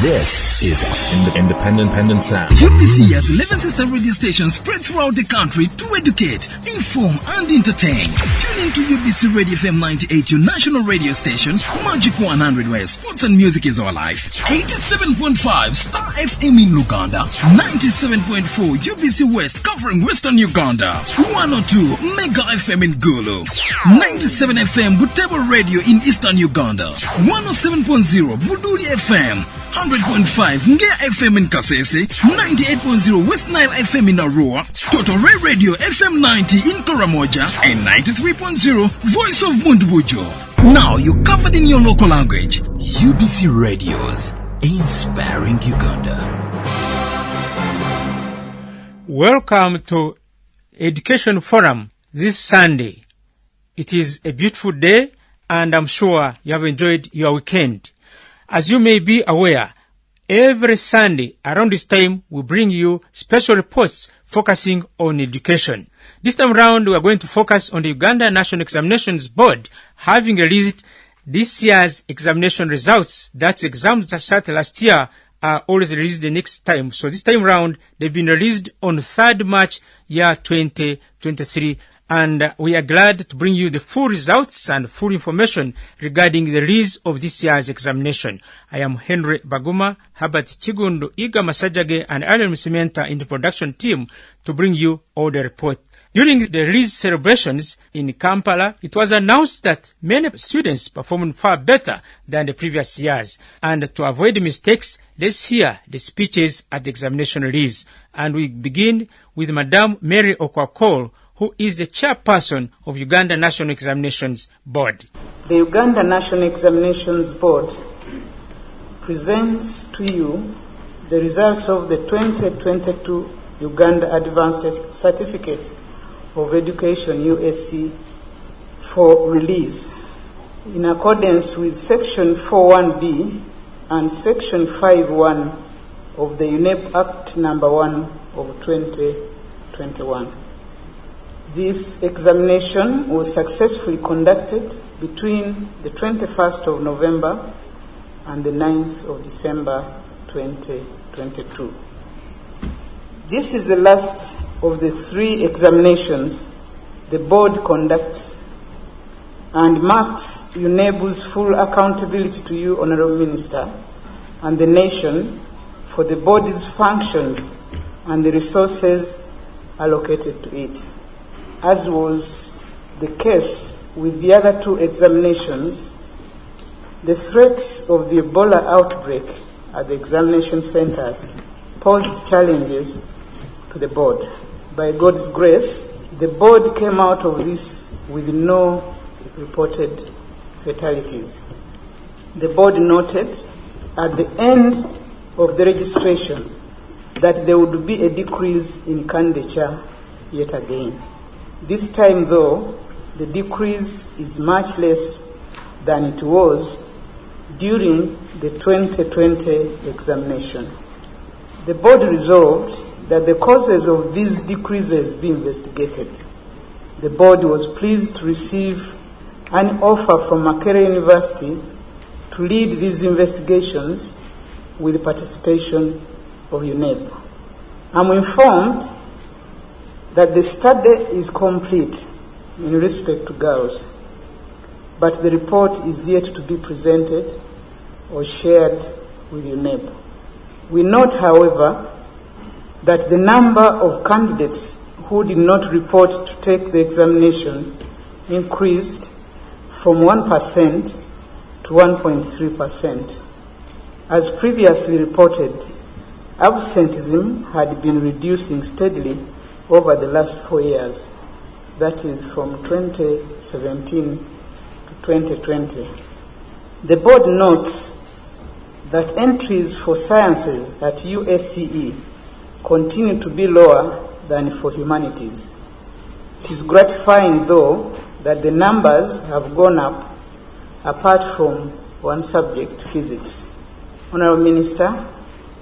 This is Independent Sound. UBC has 11 sister radio stations spread throughout the country to educate, inform, and entertain. Tune in to UBC Radio FM 98, your national radio station, Magic 100, where sports and music is our life. 87.5 Star FM in Uganda. 97.4 UBC West covering Western Uganda. 102 Mega FM in Gulu. 97 FM Butebo Radio in Eastern Uganda. 107.0 Buduli FM. 100.5 Ngea FM in Kasese, 98.0 West Nile FM in Arua, Total Ray Radio FM 90 in Karamoja, and 93.0 Voice of Mundbujo. Now you're covered in your local language. UBC Radios, inspiring Uganda. Welcome to Education Forum this Sunday. It is a beautiful day, and I'm sure you have enjoyed your weekend. As you may be aware, every Sunday around this time we bring you special reports focusing on education. This time around we are going to focus on the Uganda National Examinations Board having released this year's examination results. That's exams that started last year are always released the next time. So this time around they've been released on 3rd March year 2023. And we are glad to bring you the full results and full information regarding the release of this year's examination. I am Henry Baguma, Herbert Chigundu, Iga Masajage, and Alan Misimenta in the production team to bring you all the report. During the release celebrations in Kampala, it was announced that many students performed far better than the previous years. And to avoid mistakes, let's hear the speeches at the examination release. And we begin with Madame Mary Okwakol, who is the chairperson of Uganda National Examinations Board. The Uganda National Examinations Board presents to you the results of the 2022 Uganda Advanced Certificate of Education UACE for release in accordance with Section 41B and Section 51 of the UNEB Act No. 1 of 2021. This examination was successfully conducted between the 21st of November and the 9th of December 2022. This is the last of the 3 examinations the board conducts and marks UNEB's full accountability to you, Honorable Minister, and the nation for the body's functions and the resources allocated to it. As was the case with the other 2 examinations, the threats of the Ebola outbreak at the examination centers posed challenges to the board. By God's grace, the board came out of this with no reported fatalities. The board noted at the end of the registration that there would be a decrease in candidature yet again. This time, though, the decrease is much less than it was during the 2020 examination. The board resolved that the causes of these decreases be investigated. The board was pleased to receive an offer from Makerere University to lead these investigations with the participation of UNEB. I'm informed that the study is complete in respect to girls, but the report is yet to be presented or shared with UNEB. We note, however, that the number of candidates who did not report to take the examination increased from 1% to 1.3%. As previously reported, absenteeism had been reducing steadily over the last 4 years, that is from 2017 to 2020. The board notes that entries for sciences at UACE continue to be lower than for humanities. It is gratifying, though, that the numbers have gone up apart from one subject, physics. Honourable Minister,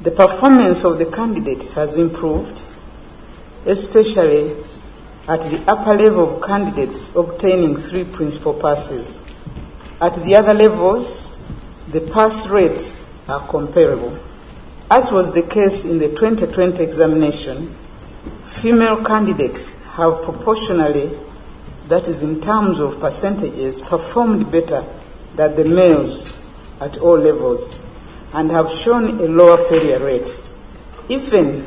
the performance of the candidates has improved, especially at the upper level of candidates obtaining 3 principal passes. At the other levels, the pass rates are comparable. As was the case in the 2020 examination, female candidates have proportionally, that is in terms of percentages, performed better than the males at all levels and have shown a lower failure rate. Even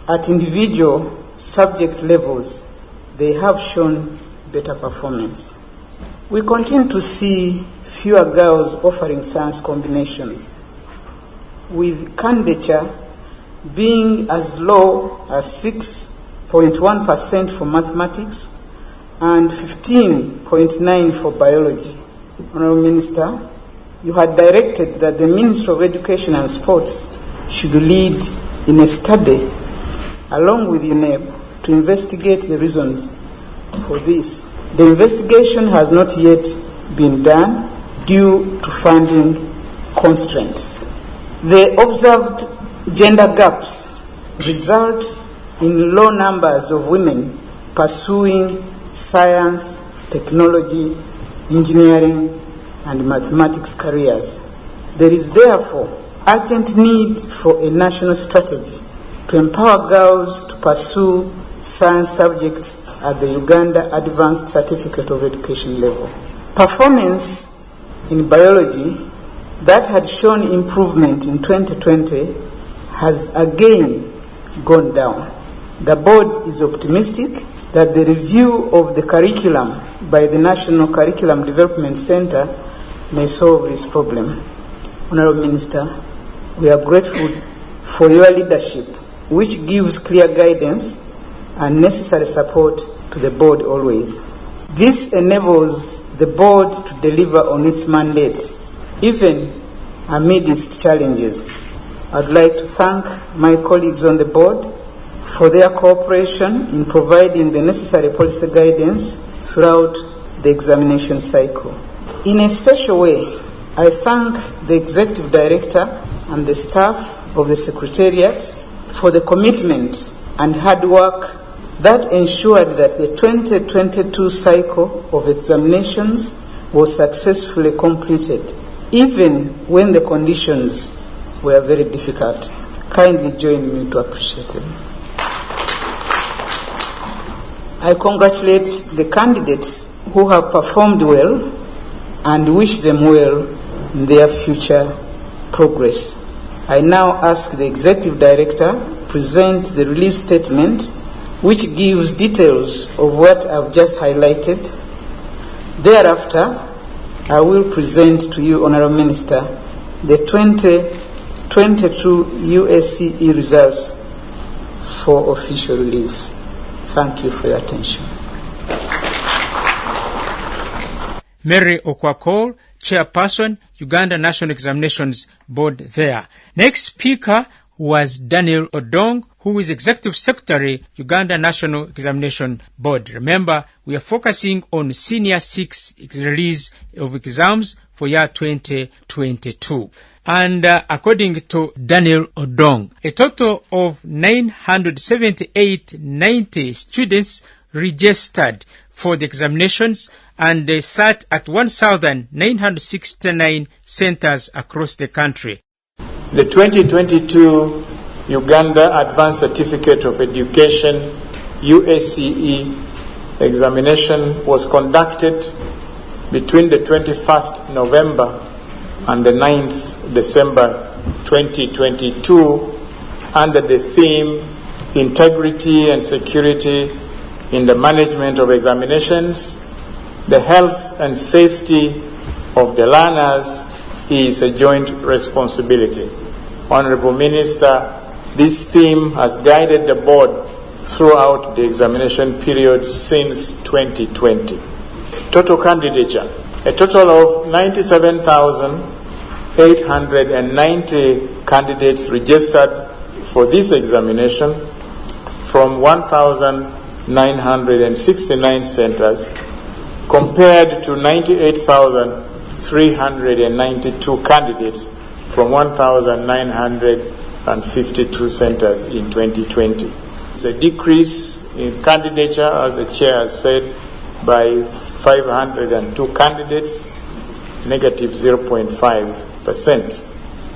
at individual subject levels, they have shown better performance. We continue to see fewer girls offering science combinations, with candidature being as low as 6.1% for mathematics and 15.9% for biology. Honourable Minister, you had directed that the Ministry of Education and Sports should lead in a study along with UNEB to investigate the reasons for this. The investigation has not yet been done due to funding constraints. The observed gender gaps result in low numbers of women pursuing science, technology, engineering, and mathematics careers. There is therefore urgent need for a national strategy to empower girls to pursue science subjects at the Uganda Advanced Certificate of Education level. Performance in biology that had shown improvement in 2020 has again gone down. The board is optimistic that the review of the curriculum by the National Curriculum Development Center may solve this problem. Honourable Minister, we are grateful for your leadership, which gives clear guidance and necessary support to the board always. This enables the board to deliver on its mandate, even amidst challenges. I'd like to thank my colleagues on the board for their cooperation in providing the necessary policy guidance throughout the examination cycle. In a special way, I thank the Executive Director and the staff of the Secretariat for the commitment and hard work that ensured that the 2022 cycle of examinations was successfully completed, even when the conditions were very difficult. Kindly join me to appreciate them. I congratulate the candidates who have performed well and wish them well in their future progress. I now ask the Executive Director to present the relief statement, which gives details of what I've just highlighted. Thereafter, I will present to you, Honourable Minister, the 2022 UACE results for official release. Thank you for your attention. Mary Okwakol, Chairperson, Uganda National Examinations Board there. Next speaker was Daniel Odong, who is Executive Secretary, Uganda National Examination Board. Remember, we are focusing on Senior 6 release of exams for year 2022. And according to Daniel Odong, a total of 978 students registered for the examinations, and they sat at 1,969 centers across the country. The 2022 Uganda Advanced Certificate of Education UACE examination was conducted between the 21st November and the 9th December 2022 under the theme Integrity and Security in the Management of Examinations. The health and safety of the learners is a joint responsibility. Honourable Minister, this theme has guided the board throughout the examination period since 2020. Total candidature. A total of 97,890 candidates registered for this examination from 1,969 centers, compared to 98,392 candidates from 1,952 centers in 2020. It's a decrease in candidature, as the chair has said, by 502 candidates, negative 0.5%.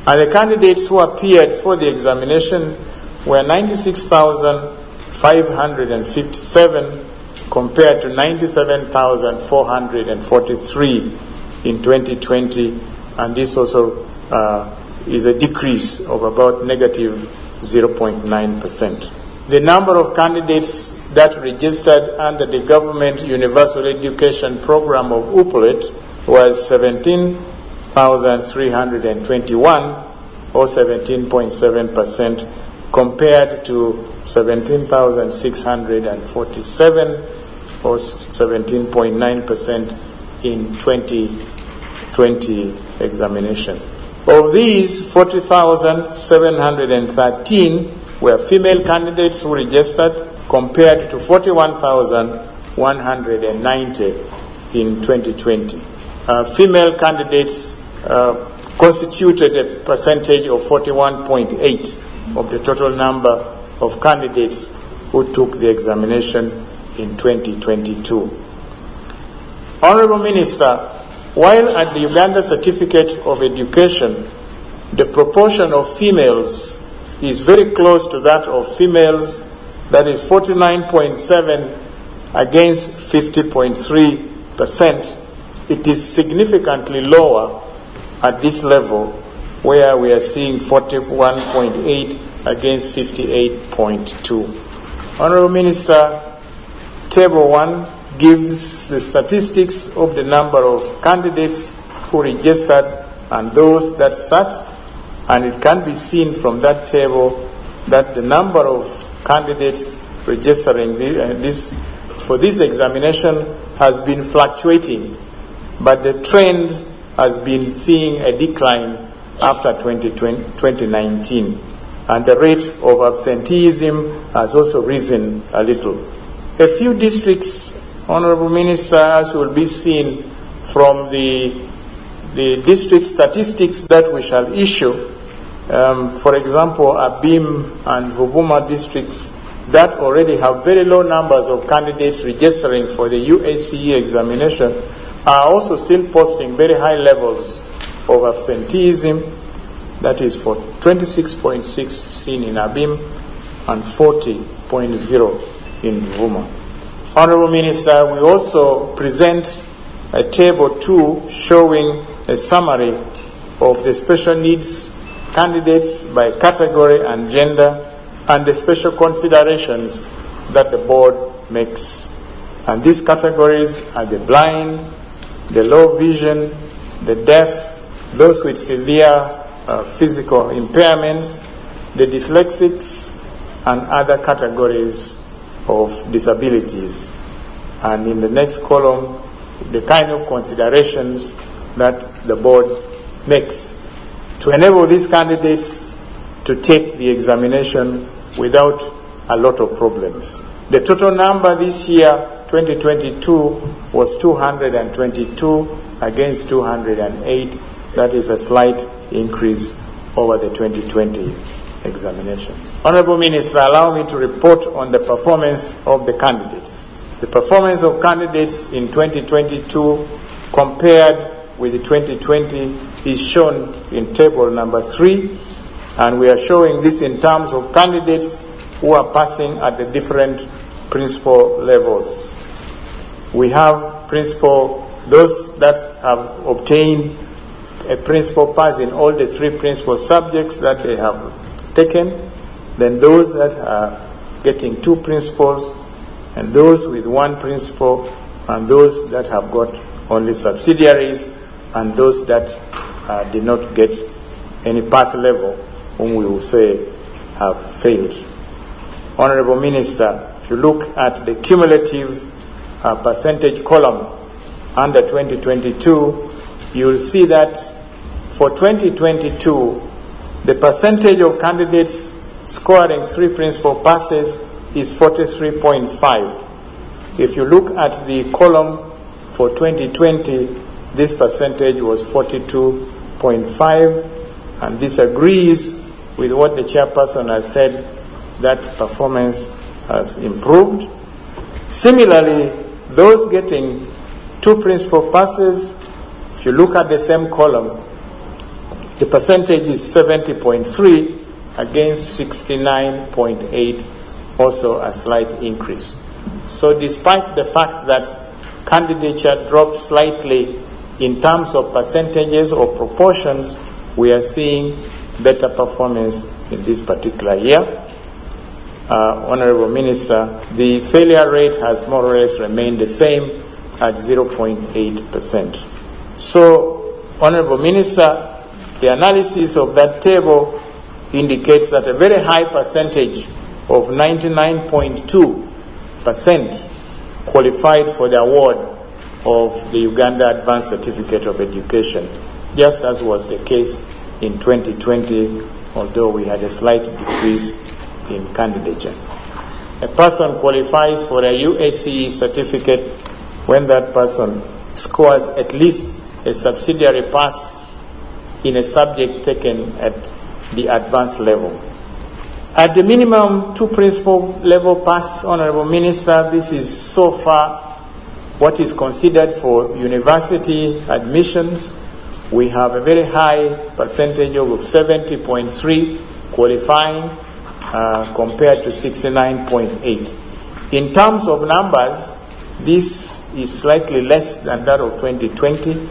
And the candidates who appeared for the examination were 96,557 compared to 97,443 in 2020, and this also is a decrease of about negative 0.9%. The number of candidates that registered under the Government Universal Education Program of UPLET was 17,321, or 17.7%, compared to 17,647, or 17.9% in 2020 examination. Of these, 40,713 were female candidates who registered, compared to 41,190 in 2020. Female candidates constituted a percentage of 41.8 of the total number of candidates who took the examination in 2022. Honorable Minister, while at the Uganda Certificate of Education, the proportion of females is very close to that of females, that is 49.7 against 50.3%, it is significantly lower at this level, where we are seeing 41.8 against 58.2. Honorable Minister, Table 1 gives the statistics of the number of candidates who registered and those that sat, and it can be seen from that table that the number of candidates registering for this examination has been fluctuating, but the trend has been seeing a decline after 2019, and the rate of absenteeism has also risen a little. A few districts, Honorable Minister, as will be seen from the district statistics that we shall issue, for example, Abim and Vubuma districts that already have very low numbers of candidates registering for the UACE examination are also still posting very high levels of absenteeism, that is for 26.6 seen in Abim and 40.0 in Vuma. Honorable Minister, we also present a Table 2 showing a summary of the special needs candidates by category and gender and the special considerations that the board makes. And these categories are the blind, the low vision, the deaf, those with severe physical impairments, the dyslexics, and other categories of disabilities. And in the next column, the kind of considerations that the board makes to enable these candidates to take the examination without a lot of problems. The total number this year, 2022, was 222 against 208. That is a slight increase over the 2020 examinations. Honorable Minister, allow me to report on the performance of the candidates. The performance of candidates in 2022 compared with the 2020 is shown in table number 3, and we are showing this in terms of candidates who are passing at the different principal levels. We have those that have obtained a principal pass in all the 3 principal subjects that they have taken, then those that are getting 2 principals, and those with 1 principal, and those that have got only subsidiaries, and those that did not get any pass level, whom we will say have failed. Honorable Minister, if you look at the cumulative percentage column under 2022, you will see that for 2022, the percentage of candidates scoring 3 principal passes is 43.5. If you look at the column for 2020, this percentage was 42.5, and this agrees with what the chairperson has said, that performance has improved. Similarly, those getting 2 principal passes, if you look at the same column, The percentage is 70.3 against 69.8, also a slight increase. So despite the fact that candidature dropped slightly in terms of percentages or proportions, we are seeing better performance in this particular year. Honorable Minister, the failure rate has more or less remained the same at 0.8%. So, Honorable Minister, the analysis of that table indicates that a very high percentage of 99.2% qualified for the award of the Uganda Advanced Certificate of Education, just as was the case in 2020, although we had a slight decrease in candidature. A person qualifies for a UACE certificate when that person scores at least a subsidiary pass in a subject taken at the advanced level. At the minimum 2 principal level pass, Honorable Minister, this is so far what is considered for university admissions. We have a very high percentage of 70.3 qualifying compared to 69.8. In terms of numbers, this is slightly less than that of 2020,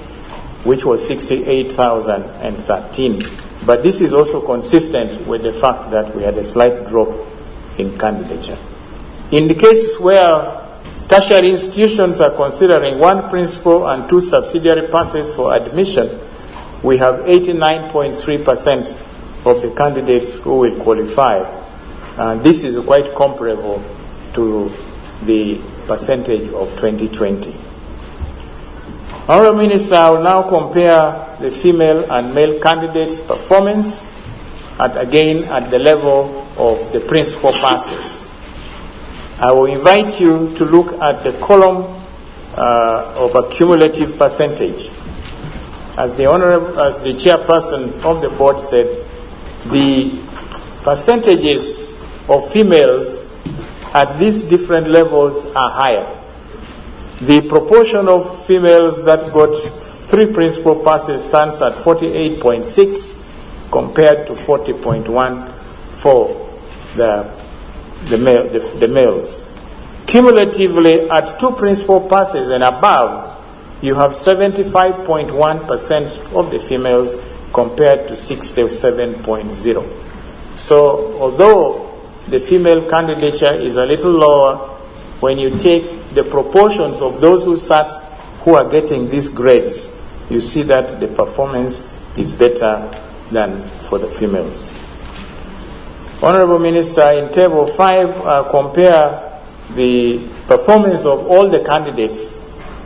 which was 68,013. But this is also consistent with the fact that we had a slight drop in candidature. In the cases where tertiary institutions are considering 1 principal and 2 subsidiary passes for admission, we have 89.3% of the candidates who will qualify. And this is quite comparable to the percentage of 2020. Honourable Minister, I will now compare the female and male candidates' performance again at the level of the principal passes. I will invite you to look at the column of a cumulative percentage. As the chairperson of the board said, the percentages of females at these different levels are higher. The proportion of females that got 3 principal passes stands at 48.6 compared to 40.1 for the males. Cumulatively, at 2 principal passes and above, you have 75.1% of the females compared to 67.0. So, although the female candidature is a little lower, when you take the proportions of those who are getting these grades, you see that the performance is better than for the females. Honorable Minister, in Table 5, compare the performance of all the candidates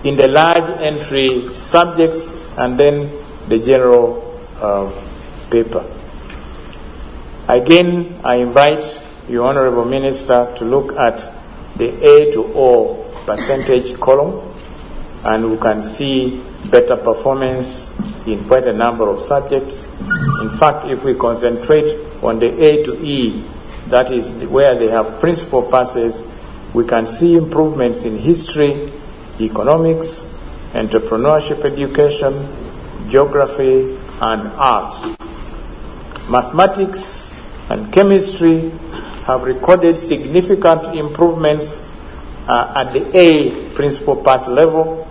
in the large entry subjects and then the general paper. Again, I invite you, Honorable Minister, to look at the A to O percentage column, and we can see better performance in quite a number of subjects. In fact, if we concentrate on the A to E, that is where they have principal passes, we can see improvements in history, economics, entrepreneurship education, geography, and art. Mathematics and chemistry have recorded significant improvements at the A principal pass level,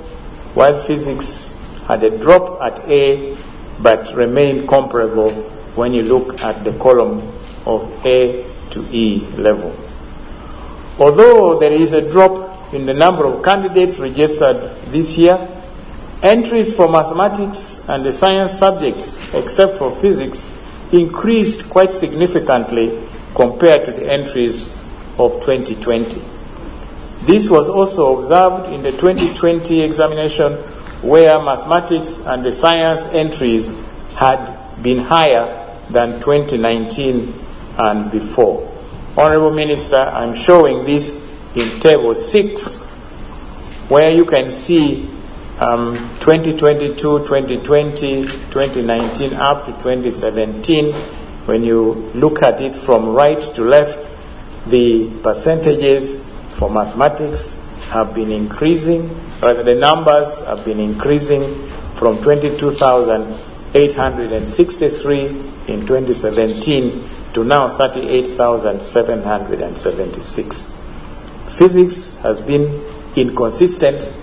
while physics had a drop at A but remained comparable when you look at the column of A to E level. Although there is a drop in the number of candidates registered this year, entries for mathematics and the science subjects, except for physics, increased quite significantly compared to the entries of 2020. This was also observed in the 2020 examination, where mathematics and the science entries had been higher than 2019 and before. Honorable Minister, I'm showing this in Table 6, where you can see 2022, 2020, 2019 up to 2017. When you look at it from right to left, the percentages for mathematics have been increasing, rather the numbers have been increasing from 22,800 863 in 2017 to now 38,776. Physics has been inconsistent.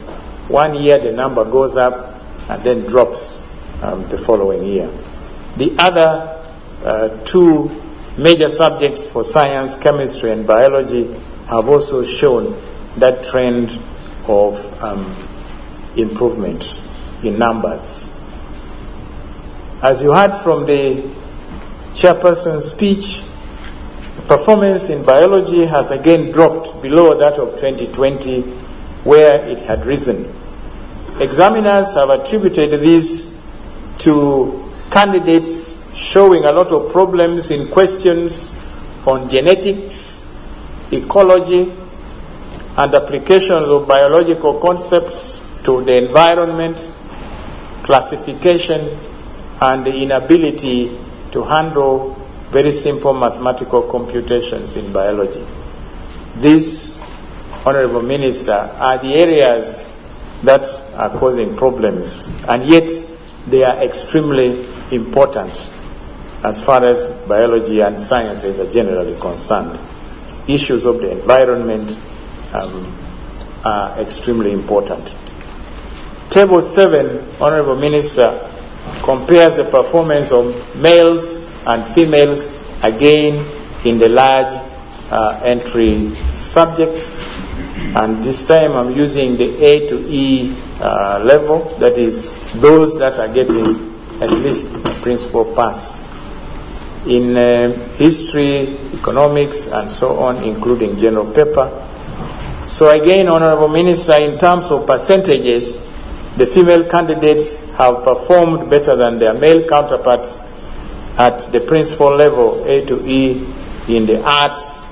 1 year the number goes up and then drops the following year. The other two major subjects for science, chemistry and biology, have also shown that trend of improvement in numbers. As you heard from the chairperson's speech, performance in biology has again dropped below that of 2020, where it had risen. Examiners have attributed this to candidates showing a lot of problems in questions on genetics, ecology, and applications of biological concepts to the environment, classification, and the inability to handle very simple mathematical computations in biology. These, Honorable Minister, are the areas that are causing problems, and yet they are extremely important as far as biology and sciences are generally concerned. Issues of the environment are extremely important. Table 7, Honorable Minister, compares the performance of males and females again in the large entry subjects, and this time I'm using the A to E level, that is those that are getting at least a principal pass in history, economics and so on, including general paper. So again, Honorable Minister, in terms of percentages, the female candidates have performed better than their male counterparts at the principal level, A to E, in the arts,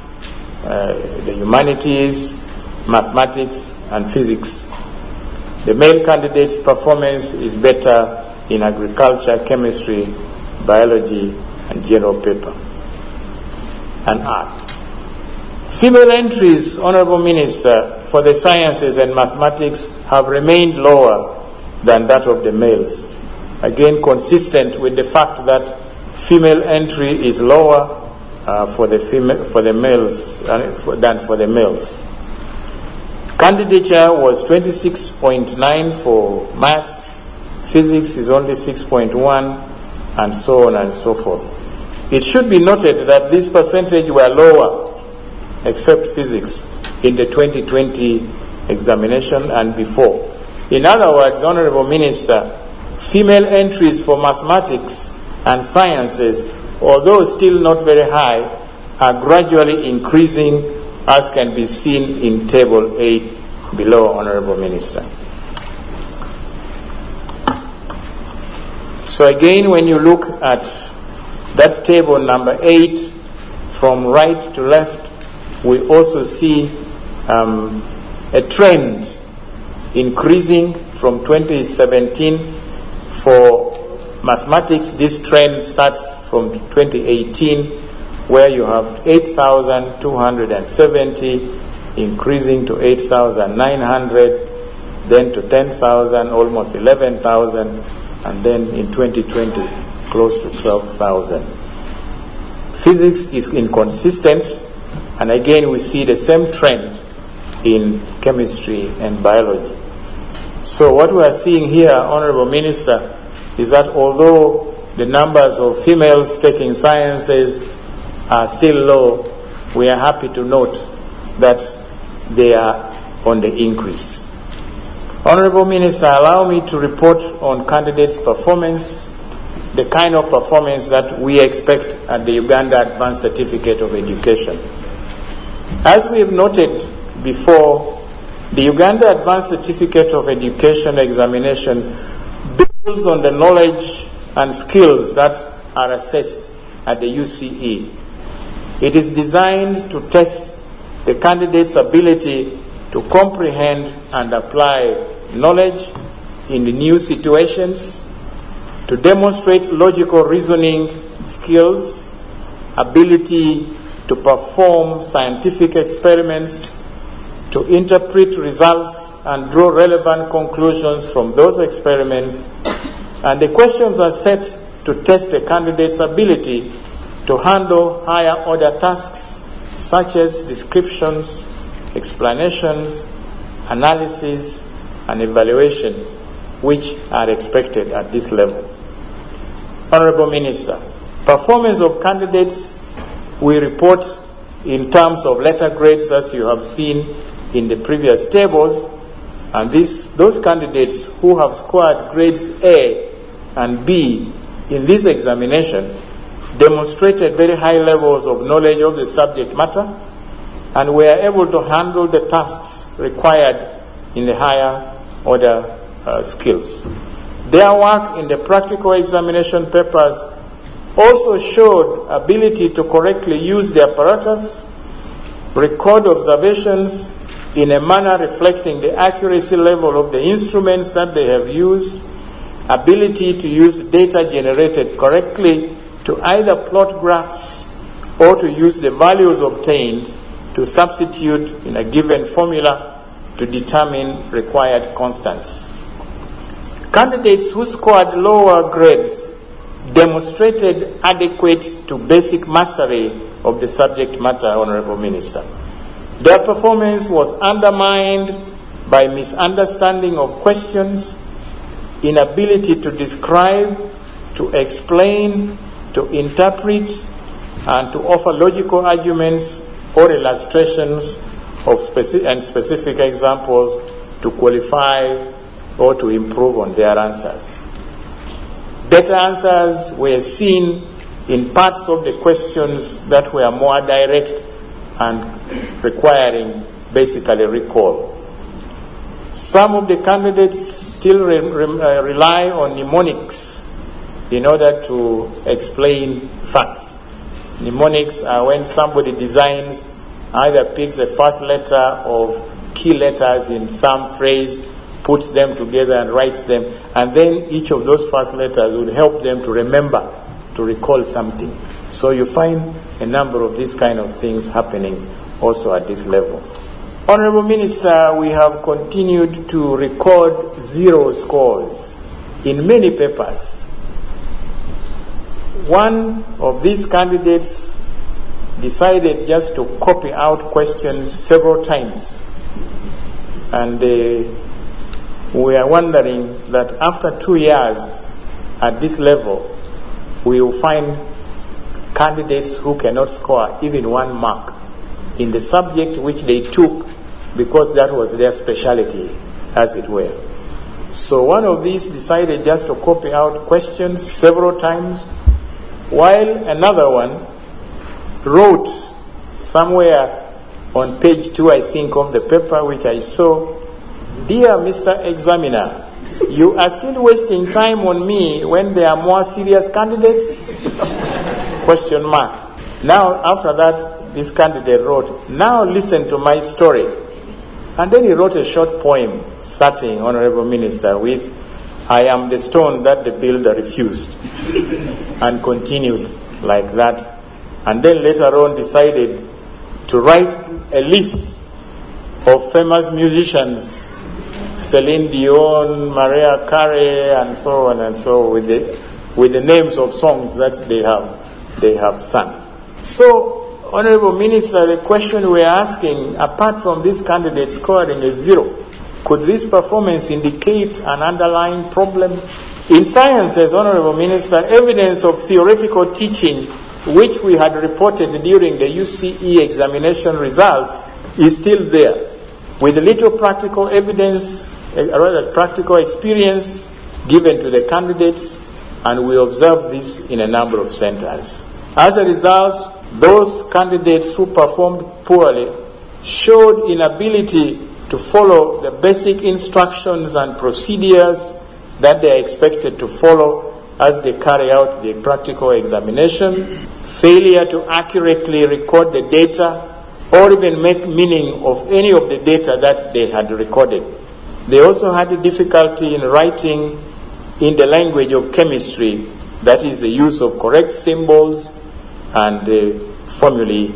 the humanities, mathematics, and physics. The male candidates' performance is better in agriculture, chemistry, biology, and general paper, and art. Female entries, Honorable Minister, for the sciences and mathematics have remained lower than that of the males. Again, consistent with the fact that female entry is lower for the males than for the males. Candidature was 26.9 for maths, physics is only 6.1, and so on and so forth. It should be noted that this percentage were lower, except physics, in the 2020 examination and before. In other words, Honorable Minister, female entries for mathematics and sciences, although still not very high, are gradually increasing, as can be seen in Table 8 below, Honorable Minister. So again, when you look at that table number 8, from right to left, we also see a trend increasing from 2017 for mathematics. This trend starts from 2018, where you have 8,270 increasing to 8,900, then to 10,000, almost 11,000, and then in 2020 close to 12,000. Physics is inconsistent, and again we see the same trend in chemistry and biology. So what we are seeing here, Honorable Minister, is that although the numbers of females taking sciences are still low, we are happy to note that they are on the increase. Honorable Minister, allow me to report on candidates' performance, the kind of performance that we expect at the Uganda Advanced Certificate of Education. As we have noted before, the Uganda Advanced Certificate of Education examination builds on the knowledge and skills that are assessed at the UCE. It is designed to test the candidate's ability to comprehend and apply knowledge in the new situations, to demonstrate logical reasoning skills, ability to perform scientific experiments, to interpret results and draw relevant conclusions from those experiments, And the questions are set to test the candidate's ability to handle higher order tasks such as descriptions, explanations, analysis, and evaluation, which are expected at this level. Honorable Minister, performance of candidates we report in terms of letter grades, as you have seen in the previous tables, and those candidates who have scored grades A and B in this examination demonstrated very high levels of knowledge of the subject matter and were able to handle the tasks required in the higher order skills. Their work in the practical examination papers also showed ability to correctly use the apparatus, record observations in a manner reflecting the accuracy level of the instruments that they have used, ability to use data generated correctly to either plot graphs or to use the values obtained to substitute in a given formula to determine required constants. Candidates who scored lower grades demonstrated adequate to basic mastery of the subject matter, Honorable Minister. Their performance was undermined by misunderstanding of questions, inability to describe, to explain, to interpret, and to offer logical arguments or illustrations of specific examples to qualify or to improve on their answers. Better answers were seen in parts of the questions that were more direct and requiring basically recall. Some of the candidates still rely on mnemonics in order to explain facts. Mnemonics are when somebody designs, either picks the first letter of key letters in some phrase, puts them together and writes them, and then each of those first letters would help them to remember, to recall something. So you find a number of these kind of things happening also at this level. Honorable Minister, we have continued to record zero scores in many papers. One of these candidates decided just to copy out questions several times, and we are wondering that after 2 years at this level, we will find candidates who cannot score even 1 mark in the subject which they took because that was their specialty, as it were. So one of these decided just to copy out questions several times, while another one wrote somewhere on page 2, I think, of the paper which I saw, "Dear Mr. Examiner, you are still wasting time on me when there are more serious candidates?" Question mark. Now, after that, this candidate wrote, "Now listen to my story." And then he wrote a short poem starting, Honorable Minister, with, "I am the stone that the builder refused," and continued like that. And then later on decided to write a list of famous musicians, Celine Dion, Mariah Carey, and so on and so, with the names of songs that they have sung. So, Honorable Minister, the question we are asking, apart from this candidate scoring a 0, could this performance indicate an underlying problem? In sciences, Honorable Minister, evidence of theoretical teaching, which we had reported during the UCE examination results, is still there, with little practical evidence, rather practical experience given to the candidates, and we observe this in a number of centers. As a result, those candidates who performed poorly showed inability to follow the basic instructions and procedures that they are expected to follow as they carry out the practical examination, failure to accurately record the data or even make meaning of any of the data that they had recorded. They also had difficulty in writing in the language of chemistry, that is the use of correct symbols and formulae.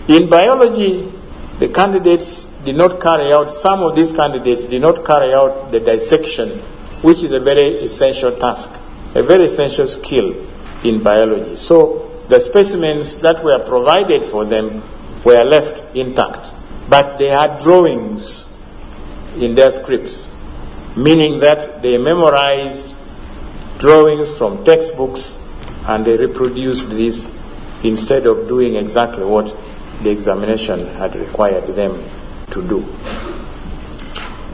In biology, the candidates did not carry out, some of these candidates did not carry out the dissection, which is a very essential task. a very essential skill in biology. So the specimens that were provided for them were left intact, but they had drawings in their scripts, meaning that they memorized drawings from textbooks and they reproduced these instead of doing exactly what the examination had required them to do.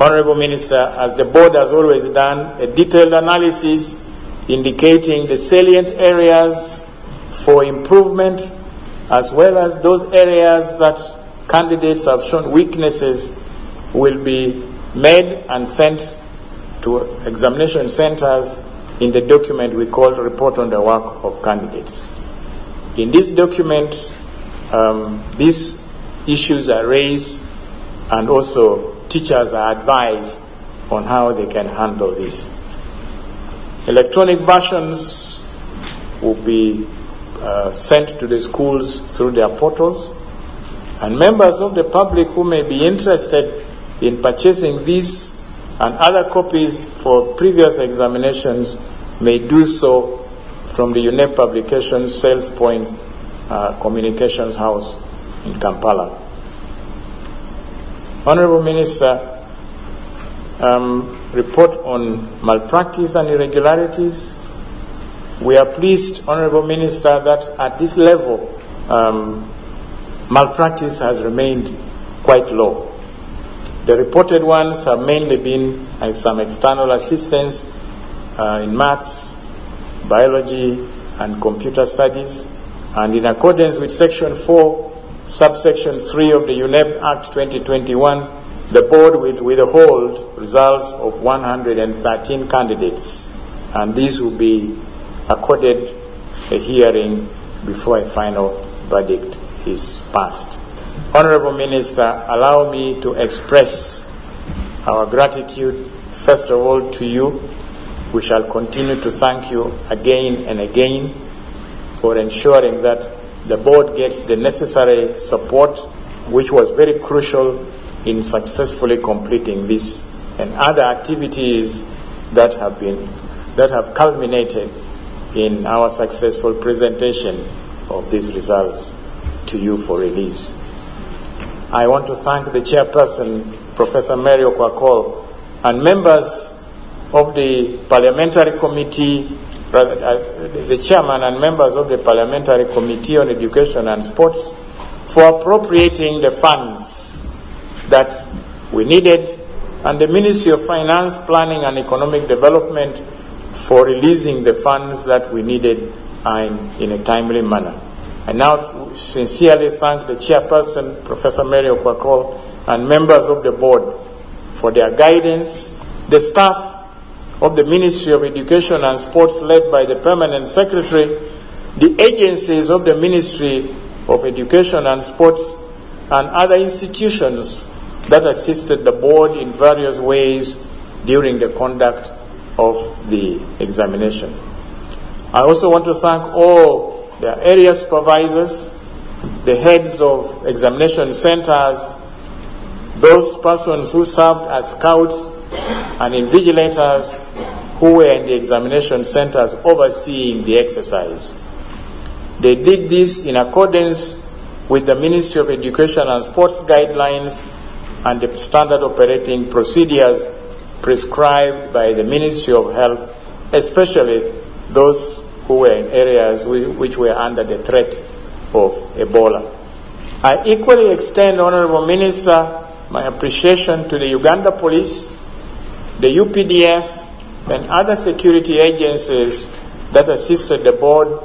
Honorable Minister, as the board has always done, a detailed analysis indicating the salient areas for improvement as well as those areas that candidates have shown weaknesses will be made and sent to examination centers in the document we call Report on the Work of Candidates. In this document, these issues are raised and also teachers are advised on how they can handle this. Electronic versions will be sent to the schools through their portals, and members of the public who may be interested in purchasing these and other copies for previous examinations may do so from the UNEB Publications Sales Point Communications House in Kampala. Honorable Minister, report on malpractice and irregularities. We are pleased, Honorable Minister, that at this level, malpractice has remained quite low. The reported ones have mainly been some external assistance in maths, biology, and computer studies. And in accordance with Section 4, Subsection 3 of the UNEB Act 2021, the board will withhold results of 113 candidates, and these will be accorded a hearing before a final verdict is passed. Honorable Minister, allow me to express our gratitude, first of all, to you. We shall continue to thank you again and again for ensuring that the board gets the necessary support, which was very crucial in successfully completing this and other activities that have culminated in our successful presentation of these results to you for release. I want to thank the chairperson, Professor Mary Okwakol, and members of the parliamentary committee, the chairman and members of the Parliamentary Committee on Education and Sports for appropriating the funds that we needed, and the Ministry of Finance, Planning and Economic Development for releasing the funds that we needed in a timely manner. I now sincerely thank the chairperson, Professor Mary Okwakol, and members of the board for their guidance, the staff of the Ministry of Education and Sports led by the Permanent Secretary, the agencies of the Ministry of Education and Sports, and other institutions that assisted the board in various ways during the conduct of the examination. I also want to thank all the area supervisors, the heads of examination centers, those persons who served as scouts and invigilators who were in the examination centers overseeing the exercise. They did this in accordance with the Ministry of Education and Sports guidelines and the standard operating procedures prescribed by the Ministry of Health, especially those who were in areas which were under the threat of Ebola. I equally extend, Honorable Minister, my appreciation to the Uganda Police, the UPDF, and other security agencies that assisted the board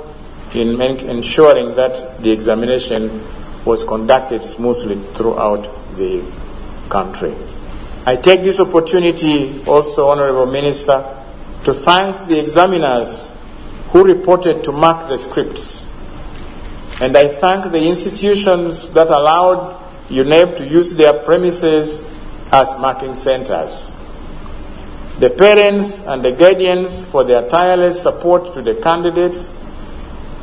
in ensuring that the examination was conducted smoothly throughout the country. I take this opportunity also, Honorable Minister, to thank the examiners who reported to mark the scripts. And I thank the institutions that allowed UNEB to use their premises as marking centers. The parents and the guardians for their tireless support to the candidates,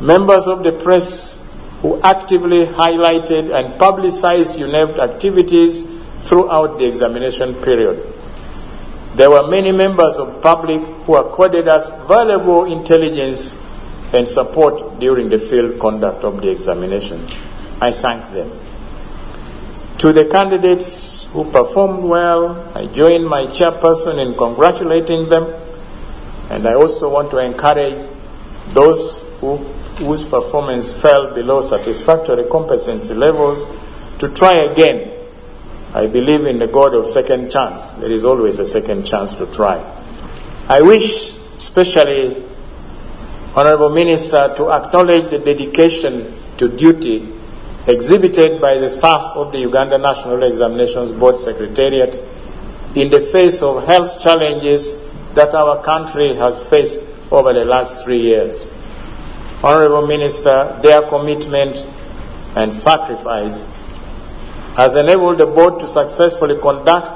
members of the press who actively highlighted and publicized UNEB activities throughout the examination period, There were many members of the public who accorded us valuable intelligence and support during the field conduct of the examination. I thank them. To the candidates who performed well, I join my chairperson in congratulating them, and I also want to encourage those whose performance fell below satisfactory competency levels to try again. I believe in the God of second chance. There is always a second chance to try. I wish, especially, Honorable Minister, to acknowledge the dedication to duty exhibited by the staff of the Uganda National Examinations Board Secretariat in the face of health challenges that our country has faced over the last 3 years. Honorable Minister, their commitment and sacrifice has enabled the board to successfully conduct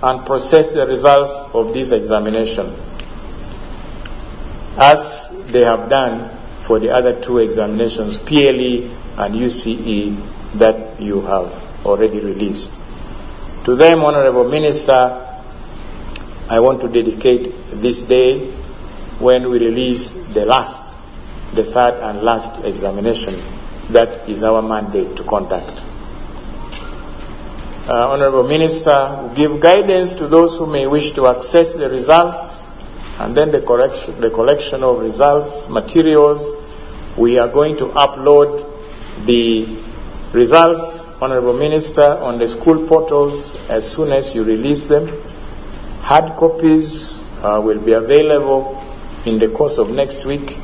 and process the results of this examination, as they have done for the other 2 examinations, PLE and UCE, that you have already released. To them, Honorable Minister, I want to dedicate this day when we release the 3rd and last examination. That is our mandate to conduct. Honorable Minister, we give guidance to those who may wish to access the results and then the collection of results materials. We are going to upload the results, Honorable Minister, on the school portals as soon as you release them. Hard copies will be available in the course of next week,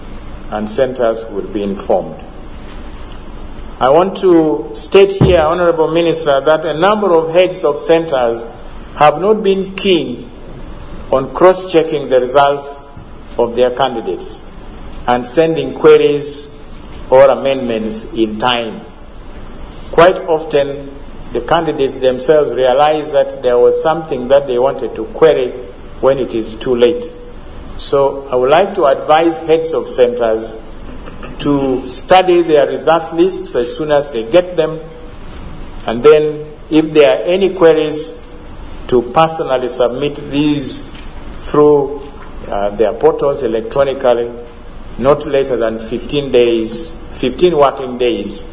and centers will be informed. I want to state here, Honorable Minister, that a number of heads of centers have not been keen on cross-checking the results of their candidates and sending queries or amendments in time. Quite often, the candidates themselves realize that there was something that they wanted to query when it is too late. So I would like to advise heads of centers to study their result lists as soon as they get them, and then if there are any queries, to personally submit these through their portals electronically, not later than 15 working days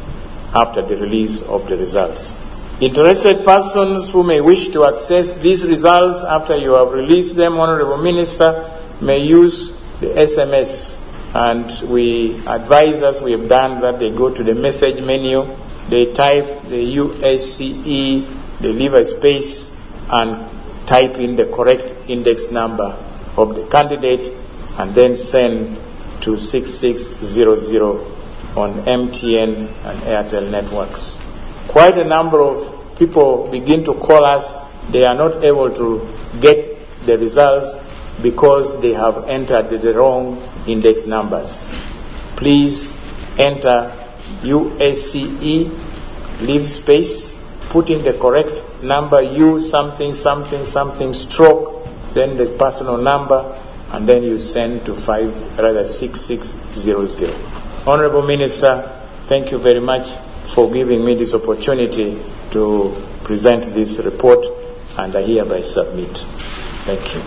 after the release of the results. Interested persons who may wish to access these results after you have released them, Honorable Minister, may use the SMS, and we advise, as we have done, that they go to the message menu, they type the UACE, they leave a space and type in the correct index number of the candidate, and then send to 6600 on MTN and Airtel networks. Quite a number of people begin to call us. They are not able to get the results because they have entered the wrong index numbers. Please enter UACE, leave space, put in the correct number, U something something something stroke, then the personal number, and then you send to 6600. Honorable Minister, thank you very much for giving me this opportunity to present this report, and I hereby submit. Thank you.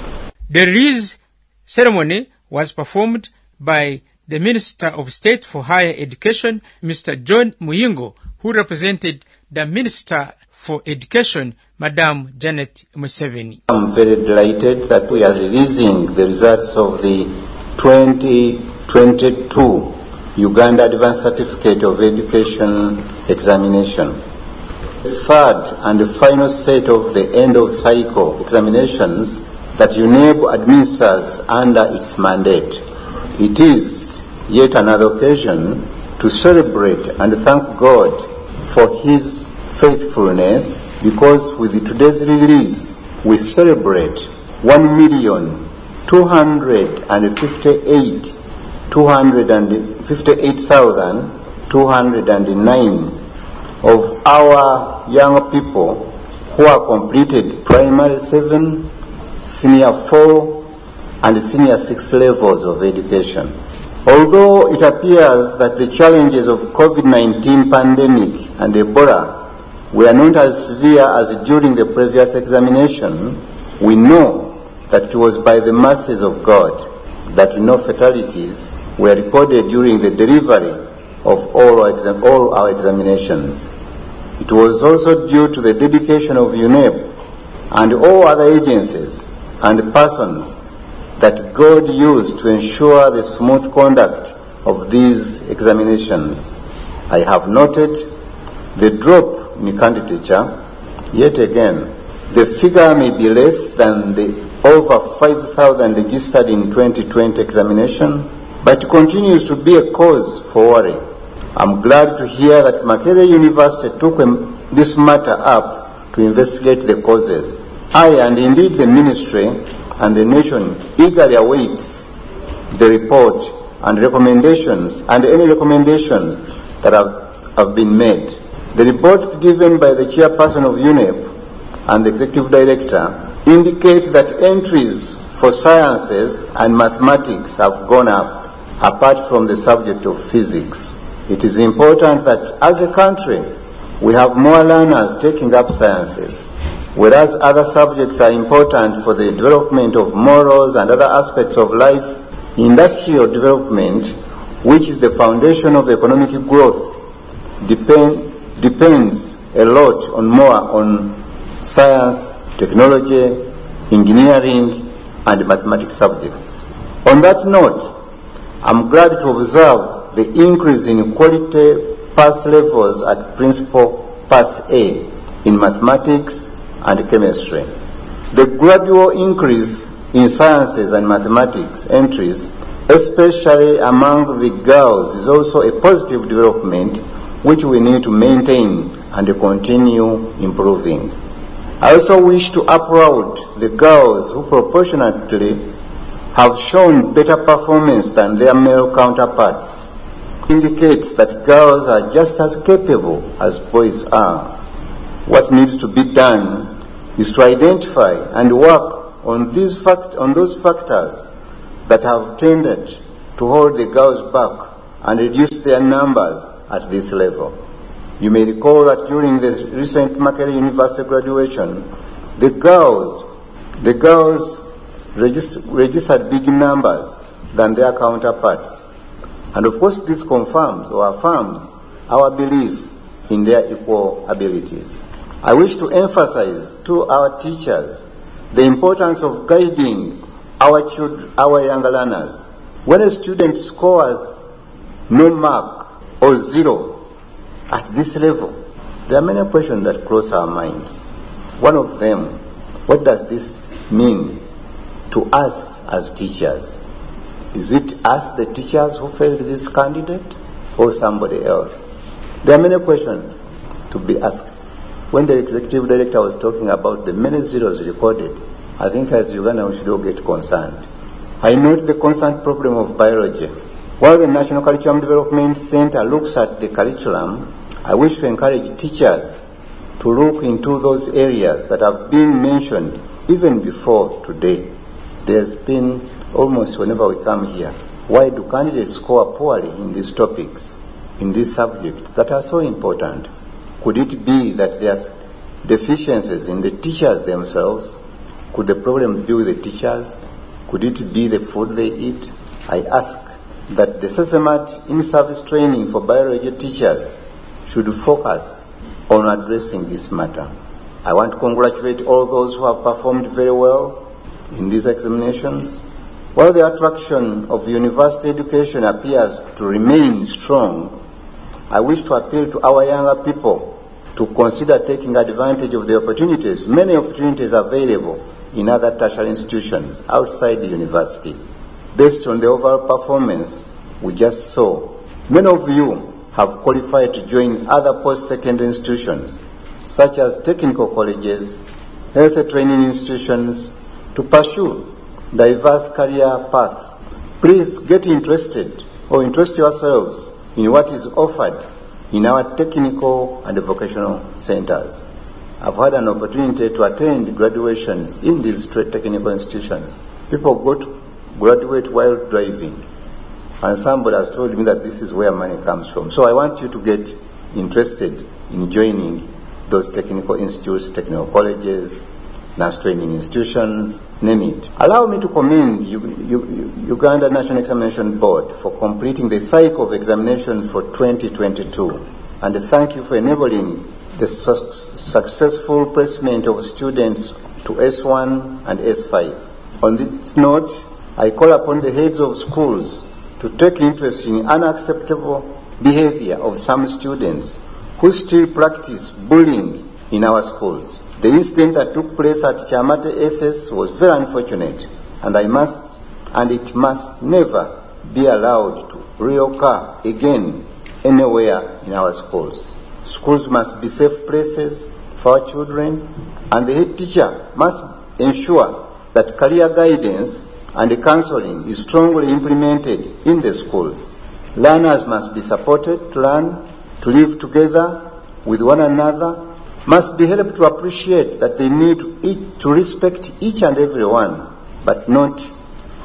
The release ceremony was performed by the Minister of State for Higher Education, Mr. John Muyingo, who represented the Minister for Education, Madam Janet Museveni. I'm very delighted that we are releasing the results of the 2022 Uganda Advanced Certificate of Education examination. The third and the final set of the end of cycle examinations that UNEB administers under its mandate. It is yet another occasion to celebrate and thank God for His faithfulness, because with today's release we celebrate 1,258,209 of our young people who are completed primary 7, senior 4, and senior 6 levels of education. Although it appears that the challenges of COVID-19 pandemic and Ebola were not as severe as during the previous examination, we know that it was by the mercies of God that no fatalities were recorded during the delivery of all our examinations. It was also due to the dedication of UNEB and all other agencies and persons that God used to ensure the smooth conduct of these examinations. I have noted the drop in candidature. Yet again, the figure may be less than the over 5,000 registered in 2020 examination, but it continues to be a cause for worry. I'm glad to hear that Makerere University took this matter up to investigate the causes. I, and indeed the ministry and the nation, eagerly awaits the report and recommendations, and any recommendations that have been made. The reports given by the chairperson of UNEB and the executive director indicate that entries for sciences and mathematics have gone up, apart from the subject of physics. It is important that as a country, we have more learners taking up sciences, whereas other subjects are important for the development of morals and other aspects of life. Industrial development, which is the foundation of economic growth, depends a lot on science, technology, engineering, and mathematics subjects. On that note, I'm glad to observe the increase in quality pass levels at principal pass A in mathematics and chemistry. The gradual increase in sciences and mathematics entries, especially among the girls, is also a positive development which we need to maintain and continue improving. I also wish to applaud the girls who proportionately have shown better performance than their male counterparts. It indicates that girls are just as capable as boys are. What needs to be done is to identify and work on those factors that have tended to hold the girls back and reduce their numbers at this level. You may recall that during the recent Makerere University graduation, the girls registered big numbers than their counterparts. And of course this confirms or affirms our belief in their equal abilities. I wish to emphasize to our teachers the importance of guiding our younger learners. When a student scores no mark or zero at this level, there are many questions that cross our minds. One of them, what does this mean to us as teachers? Is it us, the teachers, who failed this candidate, or somebody else? There are many questions to be asked. When the executive director was talking about the many zeros recorded, I think as Uganda we should all get concerned. I note the constant problem of biology. While the National Curriculum Development Center looks at the curriculum, I wish to encourage teachers to look into those areas that have been mentioned even before today. There's been almost whenever we come here, why do candidates score poorly in these topics, in these subjects that are so important? Could it be that there's deficiencies in the teachers themselves? Could the problem be with the teachers? Could it be the food they eat? I ask that the SESEMAT in-service training for biology teachers should focus on addressing this matter. I want to congratulate all those who have performed very well in these examinations. While the attraction of university education appears to remain strong, I wish to appeal to our younger people to consider taking advantage of the opportunities, many opportunities available in other tertiary institutions outside the universities. Based on the overall performance we just saw, many of you have qualified to join other post-secondary institutions, such as technical colleges, health training institutions, to pursue diverse career paths. Please get interested or interest yourselves in what is offered in our technical and vocational centers. I've had an opportunity to attend graduations in these technical institutions. People go to graduate while driving, and somebody has told me that this is where money comes from. So I want you to get interested in joining those technical institutes, technical colleges, nurse training institutions, name it. Allow me to commend Uganda National Examination Board for completing the cycle of examination for 2022, and thank you for enabling the successful placement of students to S1 and S5. On this note, I call upon the heads of schools to take interest in unacceptable behavior of some students who still practice bullying in our schools. The incident that took place at Chamate SS was very unfortunate, and it must never be allowed to reoccur again anywhere in our schools. Schools must be safe places for our children, and the head teacher must ensure that career guidance and counseling is strongly implemented in the schools. Learners must be supported to learn, to live together with one another, must be helped to appreciate that they need to respect each and every one, but not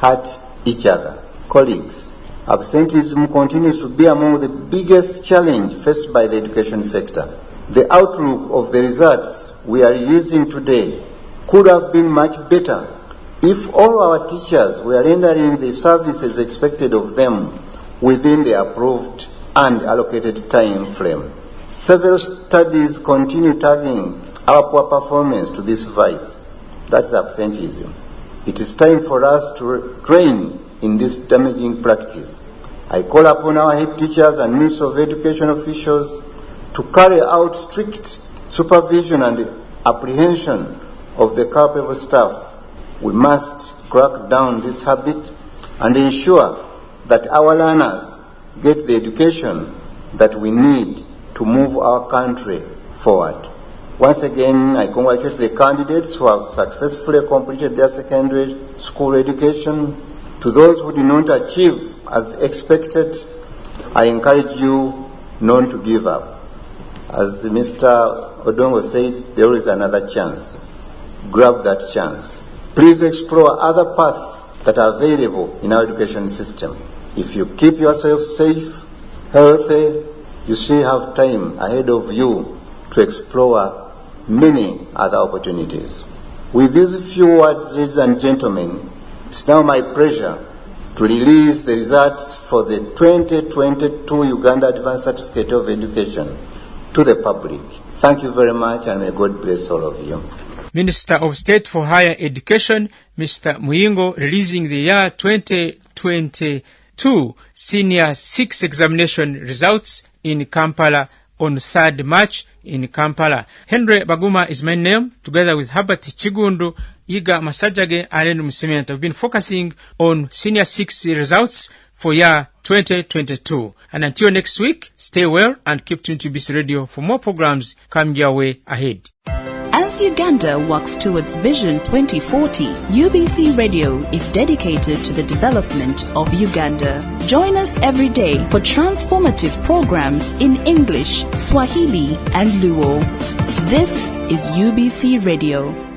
hurt each other. Colleagues, absenteeism continues to be among the biggest challenge faced by the education sector. The outlook of the results we are releasing today could have been much better if all our teachers were rendering the services expected of them within the approved and allocated time frame. Several studies continue tagging our poor performance to this vice, that is absenteeism. It is time for us to train in this damaging practice. I call upon our head teachers and Ministry of Education officials to carry out strict supervision and apprehension of the culpable staff. We must crack down this habit and ensure that our learners get the education that we need to move our country forward. Once again, I congratulate the candidates who have successfully completed their secondary school education. To those who did not achieve as expected, I encourage you not to give up. As Mr. Odongo said, there is another chance. Grab that chance. Please explore other paths that are available in our education system. If you keep yourself safe, healthy, you still have time ahead of you to explore many other opportunities. With these few words, ladies and gentlemen, it's now my pleasure to release the results for the 2022 Uganda Advanced Certificate of Education to the public. Thank you very much, and may God bless all of you. Minister of State for Higher Education, Mr. Muyingo, releasing the year 2022 Senior 6 examination results in Kampala on 3rd March in Kampala. Henry Baguma is my name, together with Herbert Chigundu, Iga Masajage, and Musimenta. We've been focusing on Senior 6 results for year 2022. And until next week, stay well and keep tuned to UBC Radio for more programs coming your way ahead. As Uganda works towards Vision 2040, UBC Radio is dedicated to the development of Uganda. Join us every day for transformative programs in English, Swahili, and Luo. This is UBC Radio.